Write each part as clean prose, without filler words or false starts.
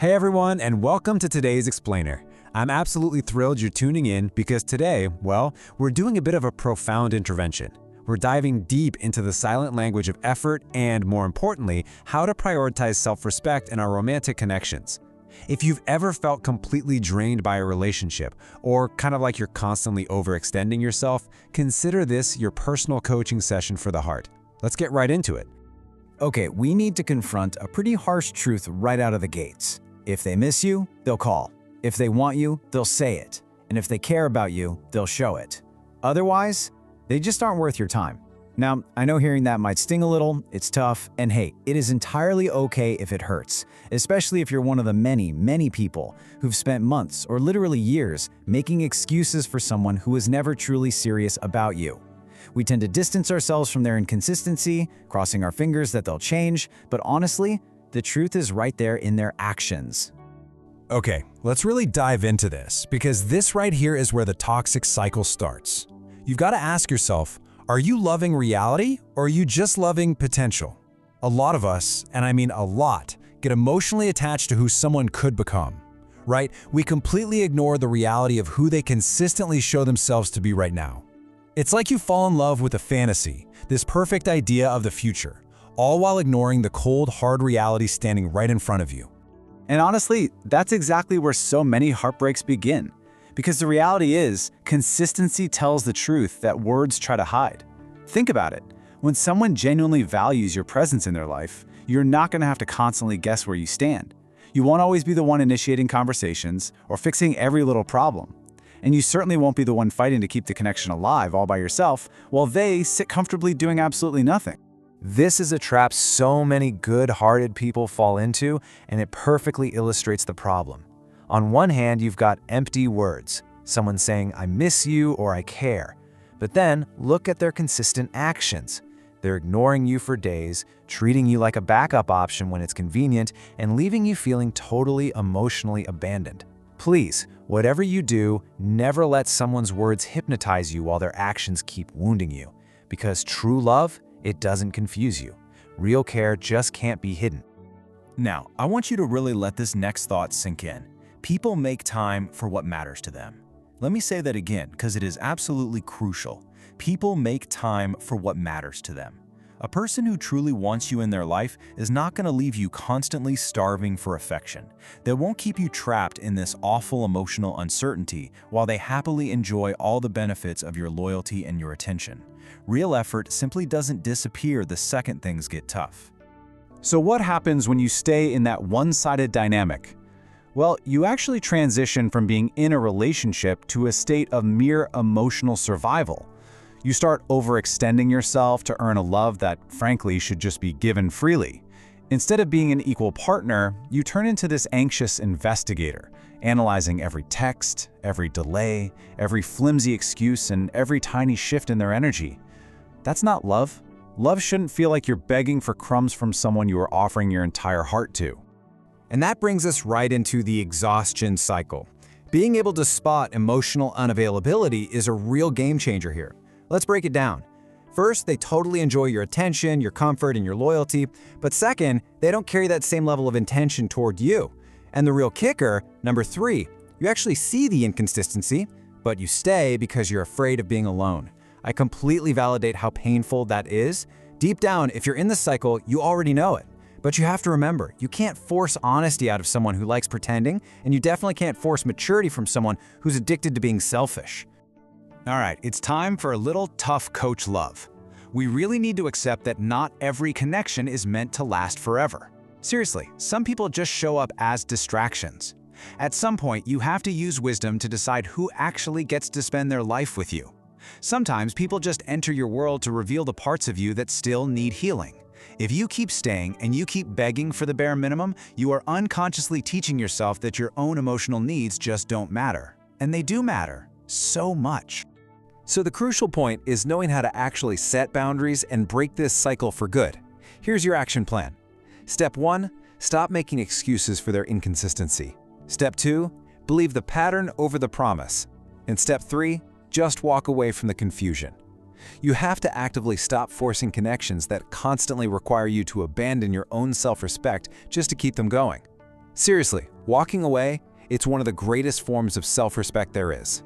Hey everyone, and welcome to today's Explainer. I'm absolutely thrilled you're tuning in because today, well, we're doing a bit of a profound intervention. We're diving deep into the silent language of effort and, more importantly, how to prioritize self-respect in our romantic connections. If you've ever felt completely drained by a relationship, or kind of like you're constantly overextending yourself, consider this your personal coaching session for the heart. Let's get right into it. Okay, we need to confront a pretty harsh truth right out of the gates. If they miss you, they'll call. If they want you, they'll say it. And if they care about you, they'll show it. Otherwise, they just aren't worth your time. Now, I know hearing that might sting a little, it's tough, and hey, it is entirely okay if it hurts, especially if you're one of the many people who've spent months or literally years making excuses for someone who was never truly serious about you. We tend to distance ourselves from their inconsistency, crossing our fingers that they'll change, but honestly, the truth is right there in their actions. Okay, let's really dive into this, because this right here is where the toxic cycle starts. You've got to ask yourself, are you loving reality or are you just loving potential? A lot of us, and I mean a lot, get emotionally attached to who someone could become, right? We completely ignore the reality of who they consistently show themselves to be right now. It's like you fall in love with a fantasy, this perfect idea of the future, all while ignoring the cold, hard reality standing right in front of you. And honestly, that's exactly where so many heartbreaks begin. Because the reality is, consistency tells the truth that words try to hide. Think about it. When someone genuinely values your presence in their life, you're not going to have to constantly guess where you stand. You won't always be the one initiating conversations or fixing every little problem. And you certainly won't be the one fighting to keep the connection alive all by yourself, while they sit comfortably doing absolutely nothing. This is a trap so many good-hearted people fall into, and it perfectly illustrates the problem. On one hand, you've got empty words, someone saying, "I miss you" or "I care." But then, look at their consistent actions. They're ignoring you for days, treating you like a backup option when it's convenient, and leaving you feeling totally emotionally abandoned. Please, whatever you do, never let someone's words hypnotize you while their actions keep wounding you. Because true love, it doesn't confuse you. Real care just can't be hidden. Now, I want you to really let this next thought sink in. People make time for what matters to them. Let me say that again, because it is absolutely crucial. People make time for what matters to them. A person who truly wants you in their life is not going to leave you constantly starving for affection. They won't keep you trapped in this awful emotional uncertainty while they happily enjoy all the benefits of your loyalty and your attention. Real effort simply doesn't disappear the second things get tough. So what happens when you stay in that one-sided dynamic? Well, you actually transition from being in a relationship to a state of mere emotional survival. You start overextending yourself to earn a love that, frankly, should just be given freely. Instead of being an equal partner, you turn into this anxious investigator, analyzing every text, every delay, every flimsy excuse, and every tiny shift in their energy. That's not love. Love shouldn't feel like you're begging for crumbs from someone you are offering your entire heart to. And that brings us right into the exhaustion cycle. Being able to spot emotional unavailability is a real game changer here. Let's break it down. First, they totally enjoy your attention, your comfort, and your loyalty. But second, they don't carry that same level of intention toward you. And the real kicker, number 3, you actually see the inconsistency, but you stay because you're afraid of being alone. I completely validate how painful that is. Deep down, if you're in the cycle, you already know it. But you have to remember, you can't force honesty out of someone who likes pretending, and you definitely can't force maturity from someone who's addicted to being selfish. All right, it's time for a little tough coach love. We really need to accept that not every connection is meant to last forever. Seriously, some people just show up as distractions. At some point, you have to use wisdom to decide who actually gets to spend their life with you. Sometimes people just enter your world to reveal the parts of you that still need healing. If you keep staying and you keep begging for the bare minimum, you are unconsciously teaching yourself that your own emotional needs just don't matter. And they do matter so much. So the crucial point is knowing how to actually set boundaries and break this cycle for good. Here's your action plan. Step 1, stop making excuses for their inconsistency. Step 2, believe the pattern over the promise. And step 3, just walk away from the confusion. You have to actively stop forcing connections that constantly require you to abandon your own self-respect just to keep them going. Seriously, walking away, it's one of the greatest forms of self-respect there is.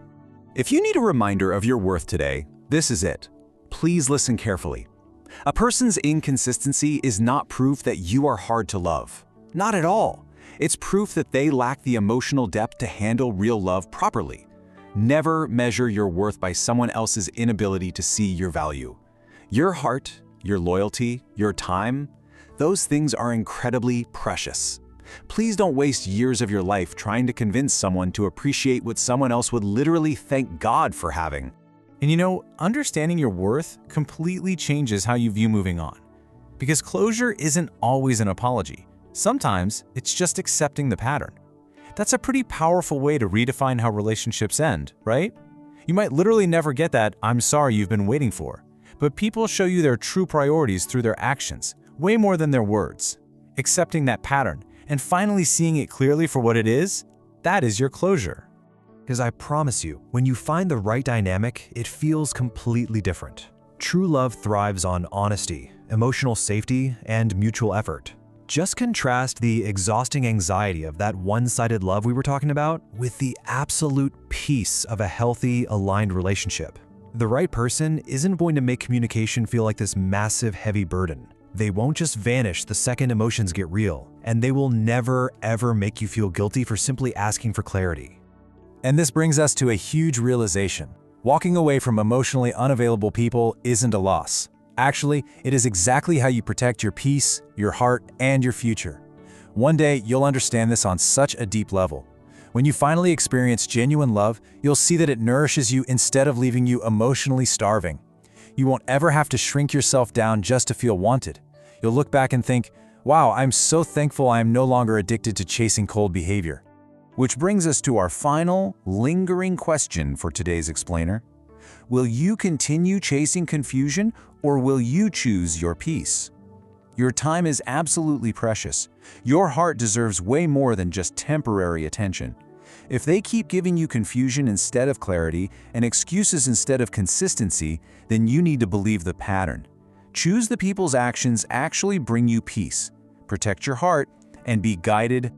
If you need a reminder of your worth today, this is it. Please listen carefully. A person's inconsistency is not proof that you are hard to love. Not at all. It's proof that they lack the emotional depth to handle real love properly. Never measure your worth by someone else's inability to see your value. Your heart, your loyalty, your time, those things are incredibly precious. Please don't waste years of your life trying to convince someone to appreciate what someone else would literally thank God for having. And you know, understanding your worth completely changes how you view moving on. Because closure isn't always an apology. Sometimes it's just accepting the pattern. That's a pretty powerful way to redefine how relationships end, right? You might literally never get that "I'm sorry" you've been waiting for, but people show you their true priorities through their actions, way more than their words. Accepting that pattern and finally seeing it clearly for what it is, that is your closure. Because I promise you, when you find the right dynamic, it feels completely different. True love thrives on honesty, emotional safety, and mutual effort. Just contrast the exhausting anxiety of that one-sided love we were talking about with the absolute peace of a healthy, aligned relationship. The right person isn't going to make communication feel like this massive, heavy burden. They won't just vanish the second emotions get real, and they will never, ever make you feel guilty for simply asking for clarity. And this brings us to a huge realization. Walking away from emotionally unavailable people isn't a loss. Actually, it is exactly how you protect your peace, your heart, and your future. One day, you'll understand this on such a deep level. When you finally experience genuine love, you'll see that it nourishes you instead of leaving you emotionally starving. You won't ever have to shrink yourself down just to feel wanted. You'll look back and think, wow, I'm so thankful I am no longer addicted to chasing cold behavior. Which brings us to our final, lingering question for today's explainer. Will you continue chasing confusion, or will you choose your peace? Your time is absolutely precious. Your heart deserves way more than just temporary attention. If they keep giving you confusion instead of clarity and excuses instead of consistency, then you need to believe the pattern. Choose the people's actions actually bring you peace. Protect your heart and be guided